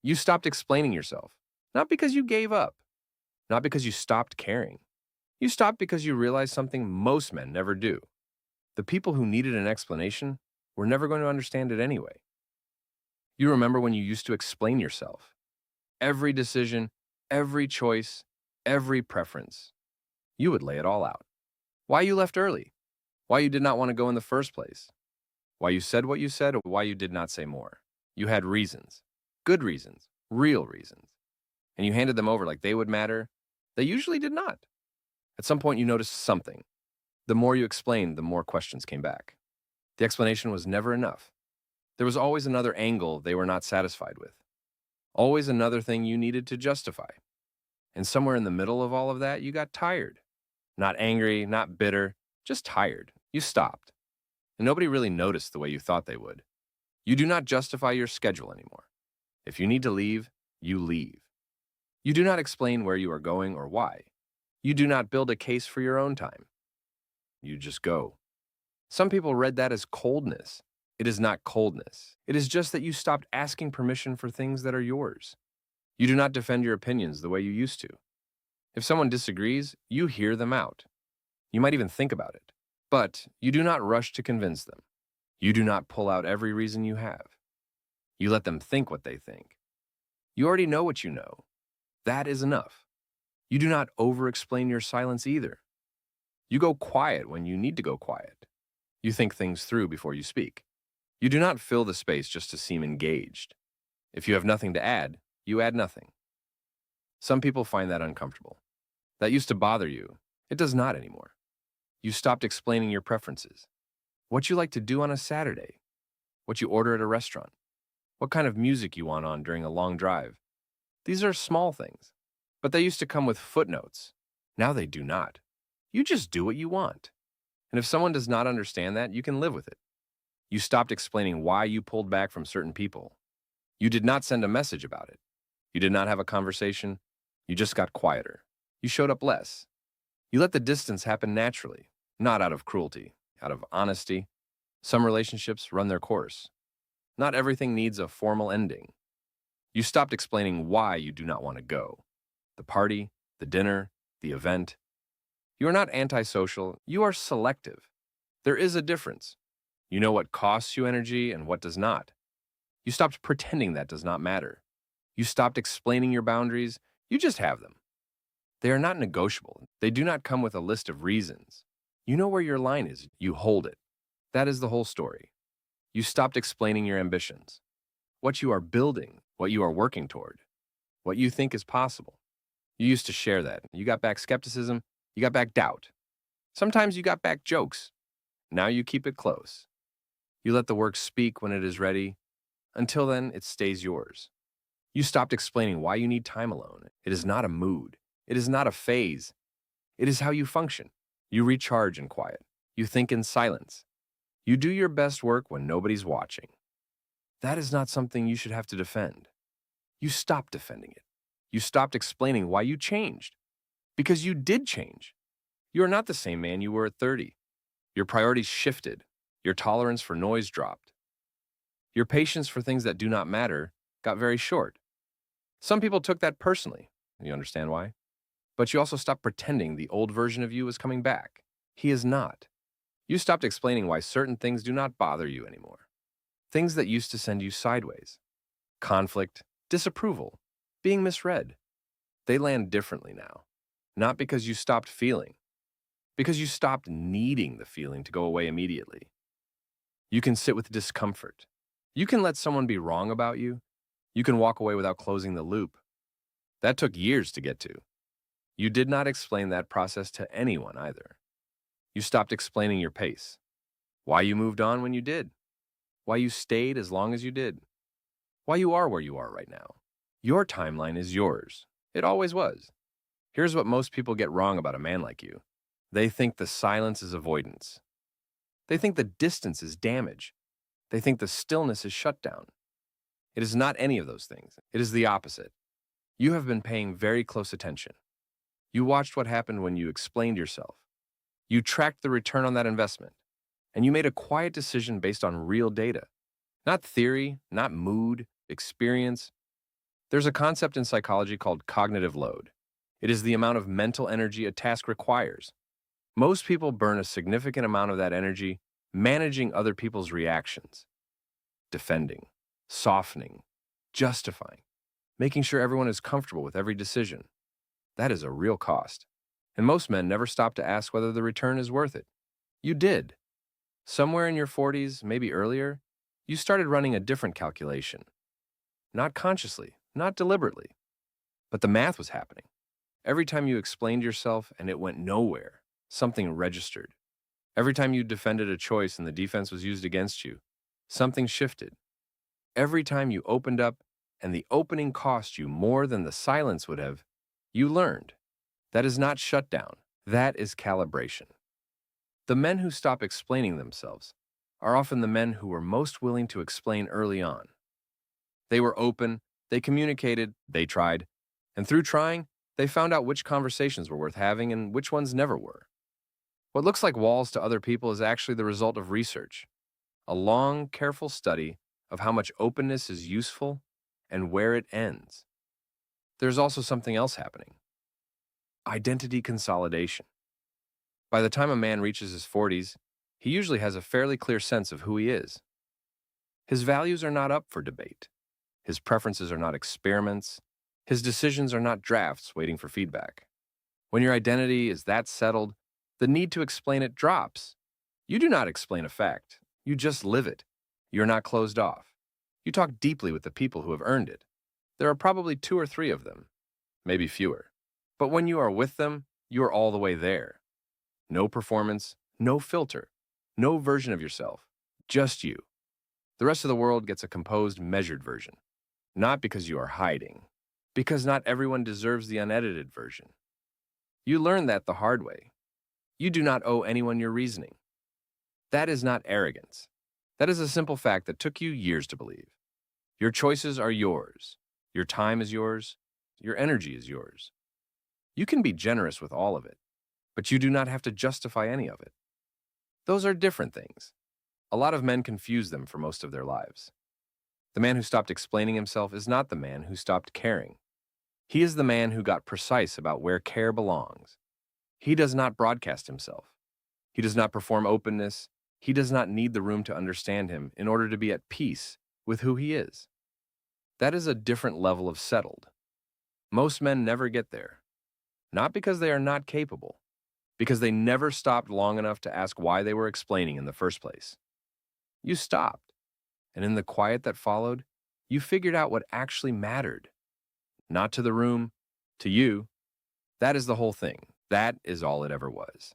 You stopped explaining yourself, not because you gave up, not because you stopped caring. You stopped because you realized something most men never do. The people who needed an explanation were never going to understand it anyway. You remember when you used to explain yourself. Every decision, every choice, every preference. You would lay it all out. Why you left early, why you did not want to go in the first place, why you said what you said, or why you did not say more. You had reasons, good reasons, real reasons, and you handed them over like they would matter. They usually did not. At some point, you noticed something. The more you explained, the more questions came back. The explanation was never enough. There was always another angle they were not satisfied with, always another thing you needed to justify. And somewhere in the middle of all of that, you got tired. Not angry, not bitter, just tired. You stopped. And nobody really noticed the way you thought they would. You do not justify your schedule anymore. If you need to leave, you leave. You do not explain where you are going or why. You do not build a case for your own time. You just go. Some people read that as coldness. It is not coldness. It is just that you stopped asking permission for things that are yours. You do not defend your opinions the way you used to. If someone disagrees, you hear them out. You might even think about it. But you do not rush to convince them. You do not pull out every reason you have. You let them think what they think. You already know what you know. That is enough. You do not over-explain your silence either. You go quiet when you need to go quiet. You think things through before you speak. You do not fill the space just to seem engaged. If you have nothing to add, you add nothing. Some people find that uncomfortable. That used to bother you. It does not anymore. You stopped explaining your preferences. What you like to do on a Saturday. What you order at a restaurant. What kind of music you want on during a long drive. These are small things, but they used to come with footnotes. Now they do not. You just do what you want. And if someone does not understand that, you can live with it. You stopped explaining why you pulled back from certain people. You did not send a message about it. You did not have a conversation. You just got quieter. You showed up less. You let the distance happen naturally, not out of cruelty, out of honesty. Some relationships run their course. Not everything needs a formal ending. You stopped explaining why you do not want to go. The party, the dinner, the event. You are not antisocial, you are selective. There is a difference. You know what costs you energy and what does not. You stopped pretending that does not matter. You stopped explaining your boundaries, you just have them. They are not negotiable. They do not come with a list of reasons. You know where your line is, you hold it. That is the whole story. You stopped explaining your ambitions. What you are building, what you are working toward, what you think is possible. You used to share that. You got back skepticism, you got back doubt. Sometimes you got back jokes. Now you keep it close. You let the work speak when it is ready. Until then, it stays yours. You stopped explaining why you need time alone. It is not a mood. It is not a phase. It is how you function. You recharge in quiet. You think in silence. You do your best work when nobody's watching. That is not something you should have to defend. You stopped defending it. You stopped explaining why you changed. Because you did change. You are not the same man you were at 30. Your priorities shifted. Your tolerance for noise dropped. Your patience for things that do not matter got very short. Some people took that personally. You understand why? But you also stopped pretending the old version of you is coming back. He is not. You stopped explaining why certain things do not bother you anymore. Things that used to send you sideways. Conflict, disapproval, being misread. They land differently now. Not because you stopped feeling. Because you stopped needing the feeling to go away immediately. You can sit with discomfort. You can let someone be wrong about you. You can walk away without closing the loop. That took years to get to. You did not explain that process to anyone either. You stopped explaining your pace. Why you moved on when you did. Why you stayed as long as you did. Why you are where you are right now. Your timeline is yours. It always was. Here's what most people get wrong about a man like you. They think the silence is avoidance. They think the distance is damage. They think the stillness is shutdown. It is not any of those things. It is the opposite. You have been paying very close attention. You watched what happened when you explained yourself. You tracked the return on that investment. And you made a quiet decision based on real data. Not theory, not mood, experience. There's a concept in psychology called cognitive load. It is the amount of mental energy a task requires. Most people burn a significant amount of that energy managing other people's reactions, defending, softening, justifying, making sure everyone is comfortable with every decision. That is a real cost. And most men never stop to ask whether the return is worth it. You did. Somewhere in your 40s, maybe earlier, you started running a different calculation. Not consciously, not deliberately, but the math was happening. Every time you explained yourself and it went nowhere, something registered. Every time you defended a choice and the defense was used against you, something shifted. Every time you opened up and the opening cost you more than the silence would have, you learned. That is not shutdown. That is calibration. The men who stop explaining themselves are often the men who were most willing to explain early on. They were open, they communicated, they tried, and through trying, they found out which conversations were worth having and which ones never were. What looks like walls to other people is actually the result of research, a long, careful study of how much openness is useful and where it ends. There's also something else happening: identity consolidation. By the time a man reaches his 40s, he usually has a fairly clear sense of who he is. His values are not up for debate. His preferences are not experiments. His decisions are not drafts waiting for feedback. When your identity is that settled, the need to explain it drops. You do not explain a fact. You just live it. You're not closed off. You talk deeply with the people who have earned it. There are probably 2 or 3 of them, maybe fewer. But when you are with them, you are all the way there. No performance, no filter, no version of yourself, just you. The rest of the world gets a composed, measured version. Not because you are hiding, because not everyone deserves the unedited version. You learn that the hard way. You do not owe anyone your reasoning. That is not arrogance. That is a simple fact that took you years to believe. Your choices are yours. Your time is yours. Your energy is yours. You can be generous with all of it, but you do not have to justify any of it. Those are different things. A lot of men confuse them for most of their lives. The man who stopped explaining himself is not the man who stopped caring. He is the man who got precise about where care belongs. He does not broadcast himself. He does not perform openness. He does not need the room to understand him in order to be at peace with who he is. That is a different level of settled. Most men never get there. Not because they are not capable, because they never stopped long enough to ask why they were explaining in the first place. You stopped, and in the quiet that followed, you figured out what actually mattered. Not to the room, to you. That is the whole thing. That is all it ever was.